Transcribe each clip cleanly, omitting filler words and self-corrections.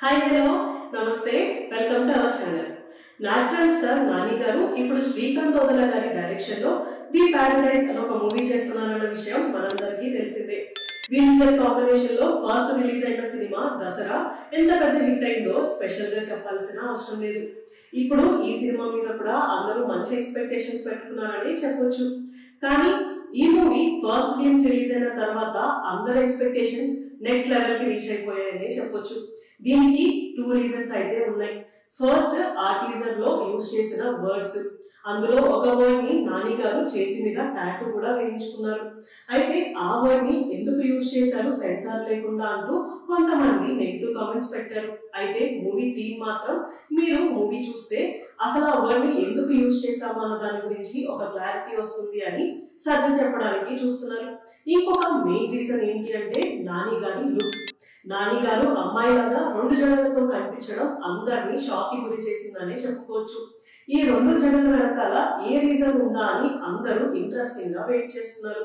Hi hello నమస్తే welcome to our channel. Natural star Nani గారు ఇప్పుడు శ్రీకాంత్ ఓదెల గారి డైరెక్షన్ లో ది పారడైజ్ అనే ఒక మూవీ చేస్తున్నారన్న విషయం మనందరికీ తెలిసిందే. వీళ్ళిద్దరి కాంబినేషన్ లో ఫస్ట్ రిలీజ్ అయిన సినిమా దసరా ఎంత పెద్ద హిట్ అయిందో స్పెషల్ గా చెప్పాల్సిన అవసరం లేదు. ఇప్పుడు ఈ సినిమా మీద కూడా అందరూ మంచి ఎక్స్పెక్టేషన్స్ పెట్టుకున్నారని చెప్పొచ్చు. కానీ ఈ మూవీ ఫస్ట్ గ్లిమ్స్ రిలీజ్ అయిన తర్వాత అందరి ఎక్స్పెక్టేషన్స్ నెక్స్ట్ లెవెల్ కి రీచ్ అయిపోయాయని చెప్పొచ్చు. దీనికి 2 రీజన్స్ అయితే ఉన్నాయి. ఫస్ట్, ఆ టీజర్ లో యూజ్ చేసిన వర్డ్స్, అందులో ఒక వర్డ్ ని నాని గారు చేతి మీద టాటూ కూడా వేయించుకున్నారు. అయితే ఆ వర్డ్ ని ఎందుకు యూజ్ చేశారు సెన్సార్ లేకుండా అంటూ కొంతమంది నెగిటివ్ కామెంట్స్ పెట్టారు. అయితే మూవీ టీం మాత్రం మీరు మూవీ చూస్తే అసలు ఆ వర్డ్ ని ఎందుకు యూజ్ చేస్తాము అన్న దాని గురించి ఒక క్లారిటీ వస్తుంది అని సర్ది చెప్పడానికి చూస్తున్నారు. ఇంకొక మెయిన్ రీజన్ ఏంటి అంటే నాని గారి లుక్. నాని గారు అమ్మాయిలాగా 2 జడలతో కనిపించడం అందరినీ షాక్ కి గురి చేసిందని చెప్పుకోవచ్చు. ఈ 2 జడల వెనకాల ఏ రీజన్ ఉందా అని అందరూ ఇంట్రెస్టింగ్ గా వెయిట్ చేస్తున్నారు.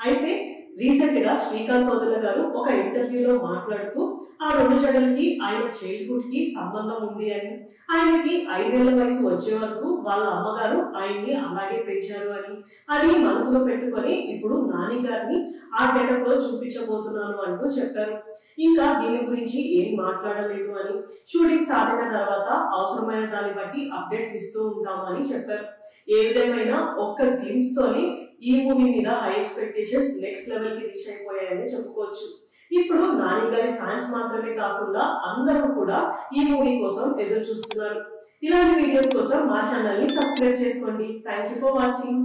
అయితే రీసెంట్ గా శ్రీకాంత్ ఓదెల గారు ఒక ఇంటర్వ్యూలో మాట్లాడుతూ ఆ 2 జడలకి ఆయన చైల్డ్హుడ్ కి సంబంధం ఉంది అని, ఆయనకి 5 ఏళ్ల వయసు వచ్చే వరకు వాళ్ళ అమ్మగారు ఆయన్ని అలాగే పెంచారు అని, అది మనసులో పెట్టుకొని ఇప్పుడు నాని గారిని ఆ గెటప్ లో చూపించబోతున్నాను అంటూ చెప్పారు. ఇంకా దీని గురించి ఏం మాట్లాడలేదు అని, షూటింగ్ స్టార్ట్ అయిన తర్వాత అవసరమైన దాన్ని బట్టి అప్డేట్స్ ఇస్తూ ఉంటామని చెప్పారు. ఏదేమైనా ఒక్క గ్లిమ్స్ తోనే ఈ మూవీ మీద హై ఎక్స్పెక్టేషన్స్ నెక్స్ట్ లెవెల్ కి రీచ్ అయిపోయాయని చెప్పుకోవచ్చు. ఇప్పుడు నాని గారి ఫ్యాన్స్ మాత్రమే కాకుండా అందరూ కూడా ఈ మూవీ కోసం ఎదురు చూస్తున్నారు. ఇలాంటి వీడియోస్ కోసం మా ఛానల్ ని సబ్స్క్రైబ్ చేసుకోండి. Thank you for watching.